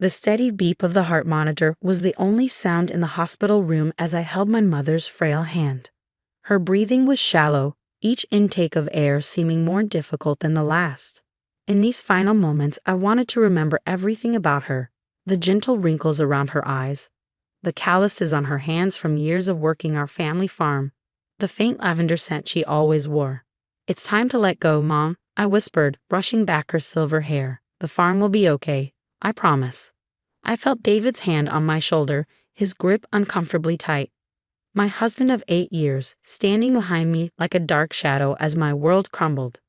The steady beep of the heart monitor was the only sound in the hospital room as I held my mother's frail hand. Her breathing was shallow, each intake of air seeming more difficult than the last. In these final moments, I wanted to remember everything about her: the gentle wrinkles around her eyes, the calluses on her hands from years of working our family farm, the faint lavender scent she always wore. "It's time to let go, Mom," I whispered, brushing back her silver hair. "The farm will be okay, I promise." I felt David's hand on my shoulder, his grip uncomfortably tight. My husband of 8 years, standing behind me like a dark shadow as my world crumbled.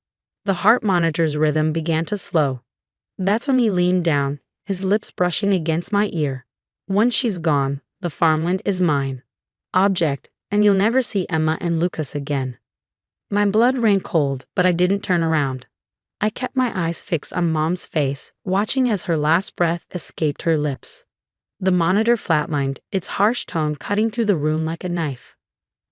The heart monitor's rhythm began to slow. That's when he leaned down, his lips brushing against my ear. "Once she's gone, the farmland is mine. Object, and you'll never see Emma and Lucas again." My blood ran cold, but I didn't turn around. I kept my eyes fixed on Mom's face, watching as her last breath escaped her lips. The monitor flatlined, its harsh tone cutting through the room like a knife.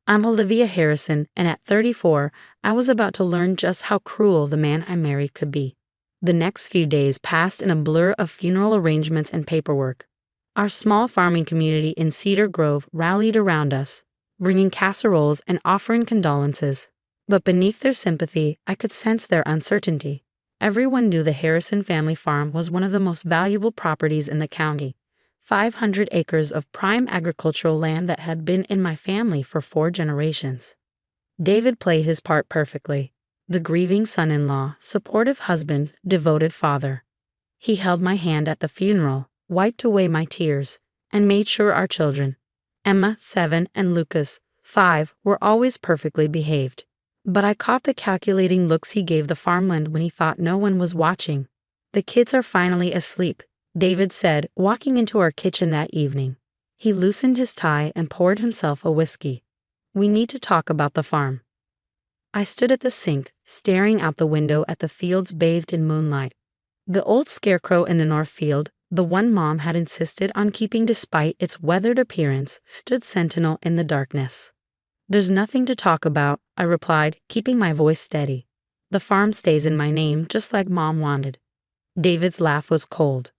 I'm Olivia Harrison, and at 34, I was about to learn just how cruel the man I married could be. The next few days passed in a blur of funeral arrangements and paperwork. Our small farming community in Cedar Grove rallied around us, bringing casseroles and offering condolences. But beneath their sympathy, I could sense their uncertainty. Everyone knew the Harrison family farm was one of the most valuable properties in the county. 500 acres of prime agricultural land that had been in my family for 4 generations. David played his part perfectly. The grieving son-in-law, supportive husband, devoted father. He held my hand at the funeral, wiped away my tears, and made sure our children, Emma, 7, and Lucas, 5, were always perfectly behaved. But I caught the calculating looks he gave the farmland when he thought no one was watching. "The kids are finally asleep," David said, walking into our kitchen that evening. He loosened his tie and poured himself a whiskey. "We need to talk about the farm." I stood at the sink, staring out the window at the fields bathed in moonlight. The old scarecrow in the north field, the one Mom had insisted on keeping despite its weathered appearance, stood sentinel in the darkness. "There's nothing to talk about," I replied, keeping my voice steady. "The farm stays in my name just like Mom wanted." David's laugh was cold.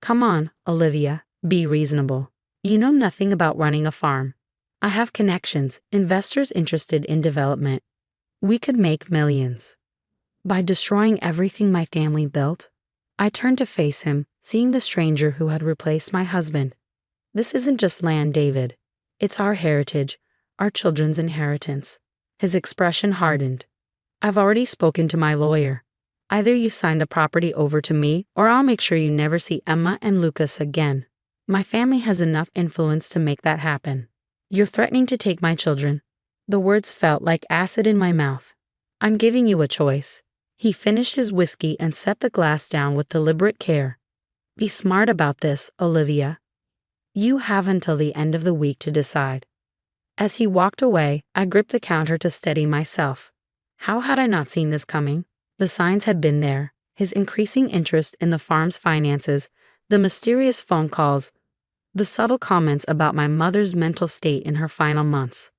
"Come on, Olivia, be reasonable. You know nothing about running a farm. I have connections, investors interested in development. We could make millions." By destroying everything my family built? I turned to face him, seeing the stranger who had replaced my husband. "This isn't just land, David. It's our heritage, our children's inheritance." His expression hardened. "I've already spoken to my lawyer. Either you sign the property over to me, or I'll make sure you never see Emma and Lucas again. My family has enough influence to make that happen." "You're threatening to take my children." The words felt like acid in my mouth. "I'm giving you a choice." He finished his whiskey and set the glass down with deliberate care. "Be smart about this, Olivia. You have until the end of the week to decide." As he walked away, I gripped the counter to steady myself. How had I not seen this coming? The signs had been there: his increasing interest in the farm's finances, the mysterious phone calls, the subtle comments about my mother's mental state in her final months.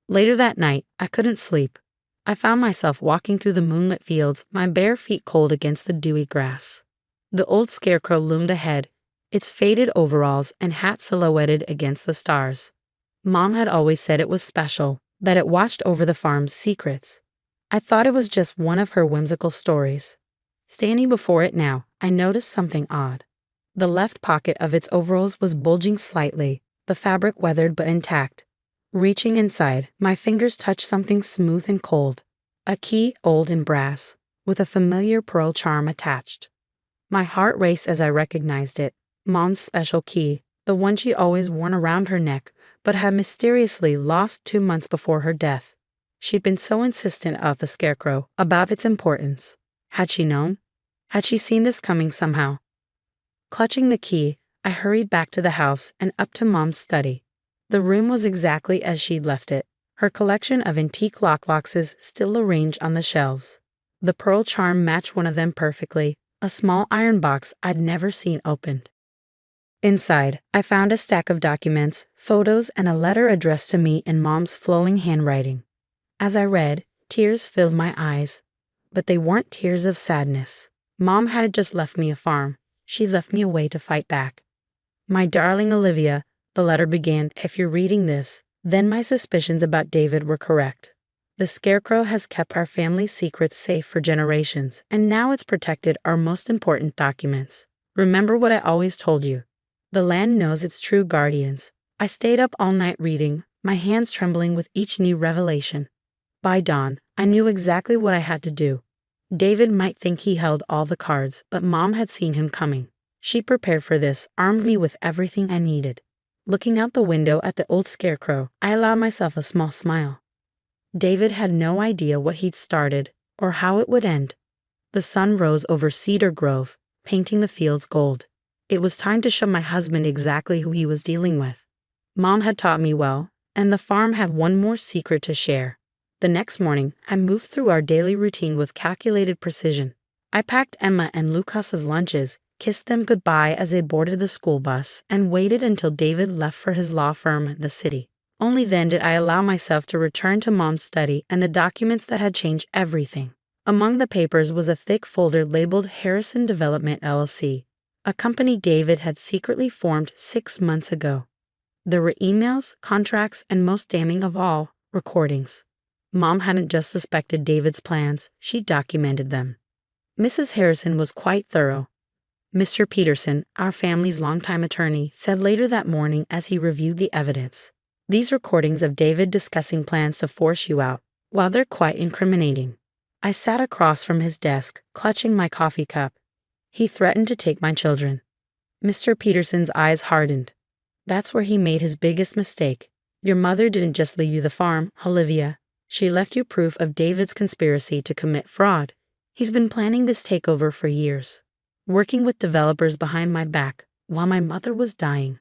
Later that night, I couldn't sleep. I found myself walking through the moonlit fields, my bare feet cold against the dewy grass. The old scarecrow loomed ahead, its faded overalls and hat silhouetted against the stars. Mom had always said it was special, that it watched over the farm's secrets. I thought it was just one of her whimsical stories. Standing before it now, I noticed something odd. The left pocket of its overalls was bulging slightly, the fabric weathered but intact. Reaching inside, my fingers touched something smooth and cold. A key, old and brass, with a familiar pearl charm attached. My heart raced as I recognized it. Mom's special key, the one she always worn around her neck, but had mysteriously lost 2 months before her death. She'd been so insistent about the scarecrow, about its importance. Had she known? Had she seen this coming somehow? Clutching the key, I hurried back to the house and up to Mom's study. The room was exactly as she'd left it, her collection of antique lockboxes still arranged on the shelves. The pearl charm matched one of them perfectly, a small iron box I'd never seen opened. Inside, I found a stack of documents, photos, and a letter addressed to me in Mom's flowing handwriting. As I read, tears filled my eyes. But they weren't tears of sadness. Mom hadn't just left me a farm. She left me away to fight back. My darling Olivia, the letter began, if you're reading this, then my suspicions about David were correct. The Scarecrow has kept our family's secrets safe for generations, and now it's protected our most important documents. Remember what I always told you. The land knows its true guardians. I stayed up all night reading, my hands trembling with each new revelation. By dawn, I knew exactly what I had to do. David might think he held all the cards, but Mom had seen him coming. She prepared for this, armed me with everything I needed. Looking out the window at the old Scarecrow, I allowed myself a small smile. David had no idea what he'd started, or how it would end. The sun rose over Cedar Grove, painting the fields gold. It was time to show my husband exactly who he was dealing with. Mom had taught me well, and the farm had one more secret to share. The next morning, I moved through our daily routine with calculated precision. I packed Emma and Lucas's lunches, kissed them goodbye as they boarded the school bus, and waited until David left for his law firm in the city. Only then did I allow myself to return to Mom's study and the documents that had changed everything. Among the papers was a thick folder labeled Harrison Development LLC, a company David had secretly formed 6 months ago. There were emails, contracts, and most damning of all, recordings. Mom hadn't just suspected David's plans, she documented them. Mrs. Harrison was quite thorough. Mr. Peterson, our family's longtime attorney, said later that morning as he reviewed the evidence. These recordings of David discussing plans to force you out, while they're quite incriminating. I sat across from his desk, clutching my coffee cup. He threatened to take my children. Mr. Peterson's eyes hardened. That's where he made his biggest mistake. Your mother didn't just leave you the farm, Olivia. She left you proof of David's conspiracy to commit fraud. He's been planning this takeover for years, working with developers behind my back while my mother was dying.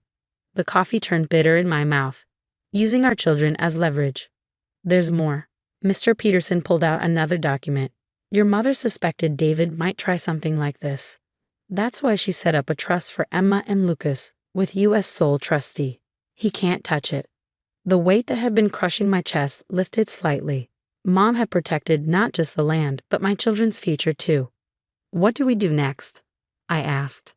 The coffee turned bitter in my mouth. Using our children as leverage. There's more. Mr. Peterson pulled out another document. Your mother suspected David might try something like this. That's why she set up a trust for Emma and Lucas, with you as sole trustee. He can't touch it. The weight that had been crushing my chest lifted slightly. Mom had protected not just the land, but my children's future too. What do we do next? I asked.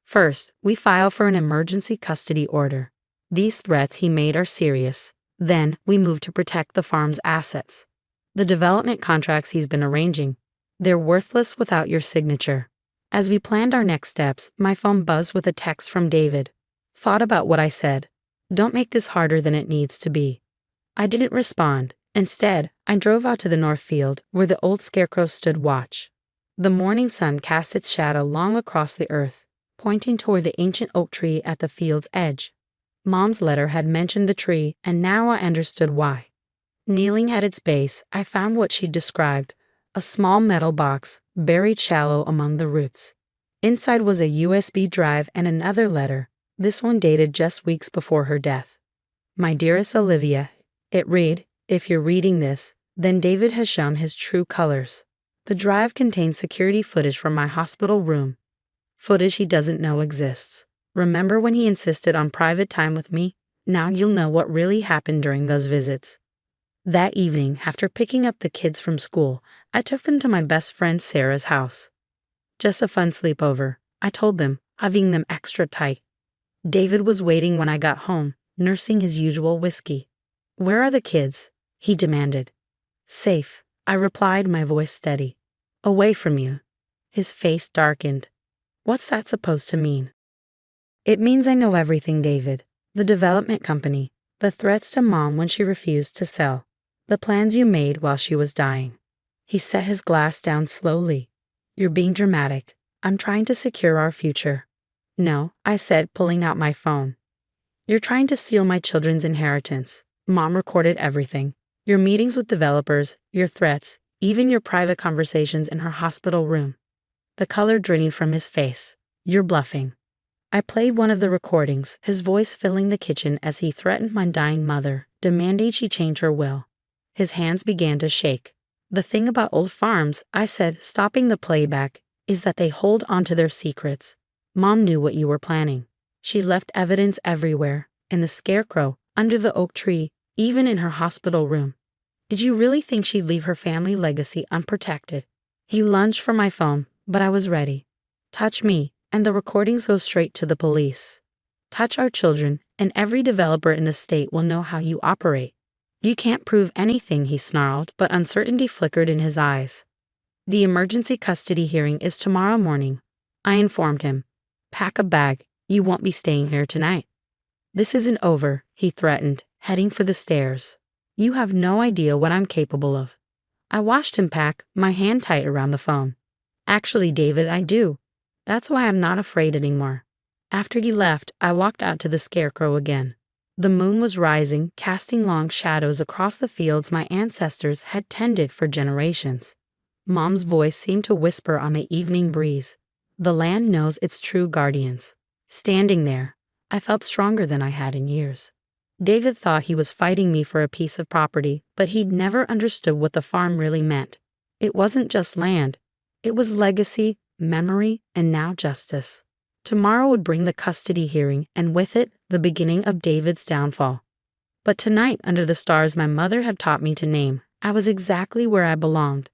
First, we file for an emergency custody order. These threats he made are serious. Then, we move to protect the farm's assets. The development contracts he's been arranging, they're worthless without your signature. As we planned our next steps, my phone buzzed with a text from David. Thought about what I said. Don't make this harder than it needs to be. I didn't respond. Instead, I drove out to the north field, where the old Scarecrow stood watch. The morning sun cast its shadow long across the earth, pointing toward the ancient oak tree at the field's edge. Mom's letter had mentioned the tree, and now I understood why. Kneeling at its base, I found what she'd described, a small metal box, buried shallow among the roots. Inside was a USB drive and another letter, this one dated just weeks before her death. My dearest Olivia, it read, if you're reading this, then David has shown his true colors. The drive contains security footage from my hospital room, footage he doesn't know exists. Remember when he insisted on private time with me? Now you'll know what really happened during those visits. That evening, after picking up the kids from school, I took them to my best friend Sarah's house. Just a fun sleepover, I told them, hugging them extra tight. David was waiting when I got home, nursing his usual whiskey. Where are the kids? He demanded. Safe, I replied, my voice steady. Away from you. His face darkened. What's that supposed to mean? It means I know everything, David. The development company, the threats to Mom when she refused to sell, the plans you made while she was dying. He set his glass down slowly. You're being dramatic. I'm trying to secure our future. No, I said, pulling out my phone. You're trying to steal my children's inheritance. Mom recorded everything. Your meetings with developers, your threats, even your private conversations in her hospital room. The color draining from his face. You're bluffing. I played one of the recordings, his voice filling the kitchen as he threatened my dying mother, demanding she change her will. His hands began to shake. The thing about old farms, I said, stopping the playback, is that they hold on to their secrets. Mom knew what you were planning. She left evidence everywhere, in the Scarecrow, under the oak tree, even in her hospital room. Did you really think she'd leave her family legacy unprotected? He lunged for my phone, but I was ready. Touch me, And the recordings go straight to the police. Touch our children, and every developer in the state will know how you operate. You can't prove anything, he snarled, but uncertainty flickered in his eyes. The emergency custody hearing is tomorrow morning, I informed him. Pack a bag, you won't be staying here tonight. This isn't over, he threatened, heading for the stairs. You have no idea what I'm capable of. I watched him pack, my hand tight around the phone. Actually, David, I do. That's why I'm not afraid anymore. After he left, I walked out to the scarecrow again. The moon was rising, casting long shadows across the fields my ancestors had tended for generations. Mom's voice seemed to whisper on the evening breeze. The land knows its true guardians. Standing there, I felt stronger than I had in years. David thought he was fighting me for a piece of property, but he'd never understood what the farm really meant. It wasn't just land. It was legacy, memory, and now justice. Tomorrow would bring the custody hearing, and with it, the beginning of David's downfall. But tonight, under the stars my mother had taught me to name, I was exactly where I belonged.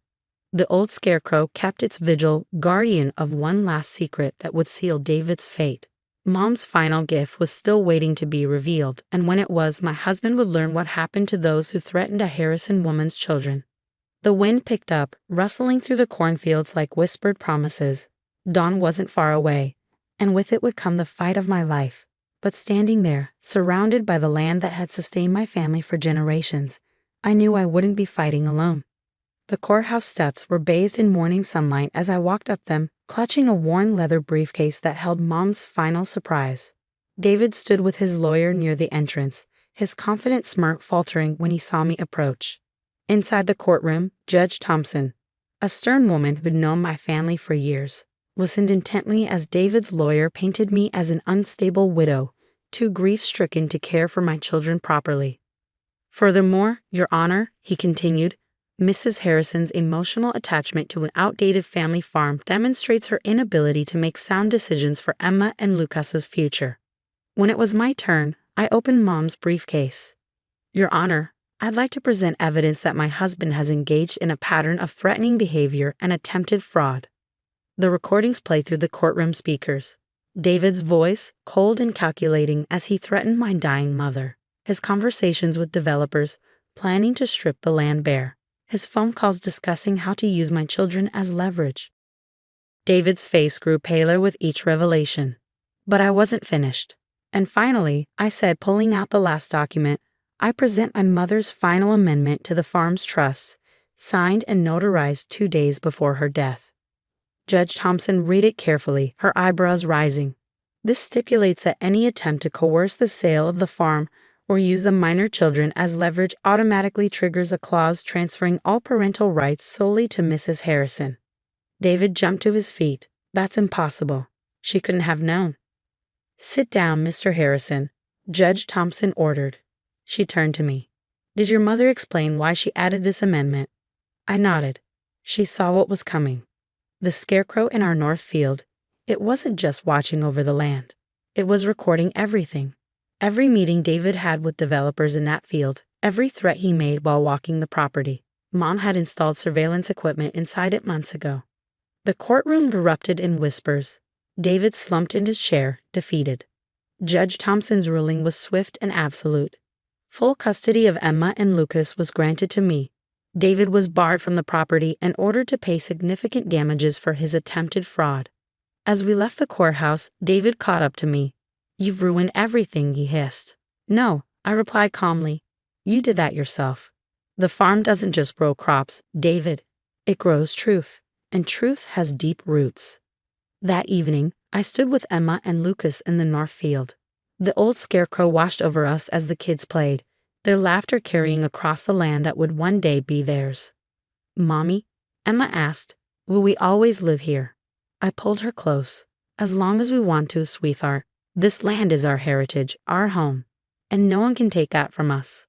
The old scarecrow kept its vigil, guardian of one last secret that would seal David's fate. Mom's final gift was still waiting to be revealed, and when it was, my husband would learn what happened to those who threatened a Harrison woman's children. The wind picked up, rustling through the cornfields like whispered promises. Dawn wasn't far away, and with it would come the fight of my life. But standing there, surrounded by the land that had sustained my family for generations, I knew I wouldn't be fighting alone. The courthouse steps were bathed in morning sunlight as I walked up them, clutching a worn leather briefcase that held Mom's final surprise. David stood with his lawyer near the entrance, his confident smirk faltering when he saw me approach. Inside the courtroom, Judge Thompson, a stern woman who'd known my family for years, listened intently as David's lawyer painted me as an unstable widow, too grief-stricken to care for my children properly. Furthermore, Your Honor, he continued, Mrs. Harrison's emotional attachment to an outdated family farm demonstrates her inability to make sound decisions for Emma and Lucas's future. When it was my turn, I opened Mom's briefcase. Your Honor, I'd like to present evidence that my husband has engaged in a pattern of threatening behavior and attempted fraud. The recordings play through the courtroom speakers. David's voice, cold and calculating as he threatened my dying mother. His conversations with developers, planning to strip the land bare. His phone calls discussing how to use my children as leverage. David's face grew paler with each revelation. But I wasn't finished. And finally, I said, pulling out the last document, I present my mother's final amendment to the farm's trust, signed and notarized 2 days before her death. Judge Thompson read it carefully, her eyebrows rising. This stipulates that any attempt to coerce the sale of the farm or use the minor children as leverage automatically triggers a clause transferring all parental rights solely to Mrs. Harrison. David jumped to his feet. That's impossible. She couldn't have known. Sit down, Mr. Harrison, Judge Thompson ordered. She turned to me. Did your mother explain why she added this amendment? I nodded. She saw what was coming. The scarecrow in our north field, it wasn't just watching over the land. It was recording everything. Every meeting David had with developers in that field, every threat he made while walking the property. Mom had installed surveillance equipment inside it months ago. The courtroom erupted in whispers. David slumped in his chair, defeated. Judge Thompson's ruling was swift and absolute. Full custody of Emma and Lucas was granted to me. David was barred from the property and ordered to pay significant damages for his attempted fraud. As we left the courthouse, David caught up to me. You've ruined everything, he hissed. No, I replied calmly. You did that yourself. The farm doesn't just grow crops, David. It grows truth, and truth has deep roots. That evening, I stood with Emma and Lucas in the north field. The old scarecrow watched over us as the kids played, their laughter carrying across the land that would one day be theirs. Mommy, Emma asked, will we always live here? I pulled her close. As long as we want to, sweetheart. This land is our heritage, our home, and no one can take that from us.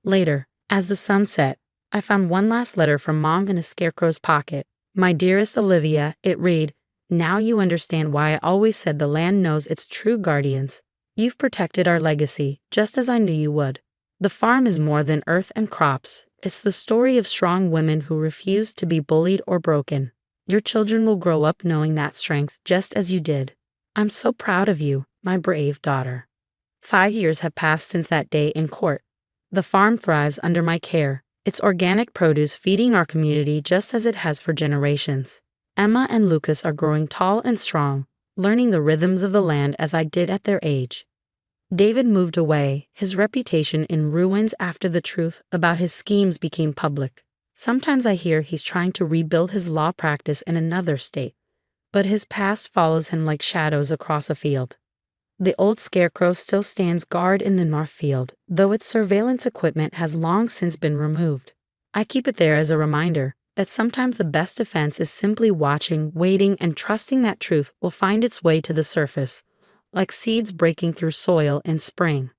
Later, as the sun set, I found one last letter from Mom in a scarecrow's pocket. My dearest Olivia, it read, now you understand why I always said the land knows its true guardians. You've protected our legacy, just as I knew you would. The farm is more than earth and crops. It's the story of strong women who refused to be bullied or broken. Your children will grow up knowing that strength just as you did. I'm so proud of you, my brave daughter. 5 years have passed since that day in court. The farm thrives under my care, its organic produce feeding our community just as it has for generations. Emma and Lucas are growing tall and strong, learning the rhythms of the land as I did at their age. David moved away, his reputation in ruins after the truth about his schemes became public. Sometimes I hear he's trying to rebuild his law practice in another state, but his past follows him like shadows across a field. The old scarecrow still stands guard in the north field, though its surveillance equipment has long since been removed. I keep it there as a reminder that sometimes the best defense is simply watching, waiting, and trusting that truth will find its way to the surface, like seeds breaking through soil in spring.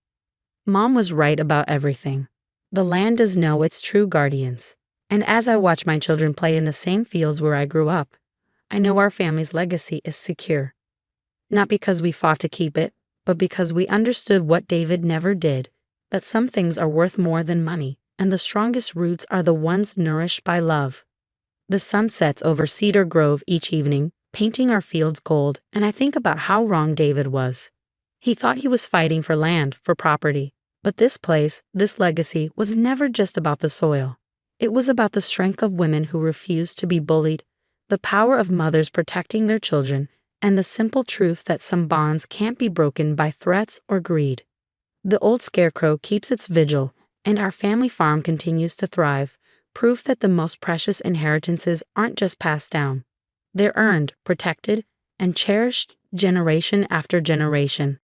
Mom was right about everything. The land does know its true guardians. And as I watch my children play in the same fields where I grew up, I know our family's legacy is secure. Not because we fought to keep it, but because we understood what David never did, that some things are worth more than money, and the strongest roots are the ones nourished by love. The sun sets over Cedar Grove each evening, painting our fields gold, and I think about how wrong David was. He thought he was fighting for land, for property, but this place, this legacy, was never just about the soil. It was about the strength of women who refused to be bullied, the power of mothers protecting their children, and the simple truth that some bonds can't be broken by threats or greed. The old scarecrow keeps its vigil, and our family farm continues to thrive, proof that the most precious inheritances aren't just passed down. They're earned, protected, and cherished generation after generation.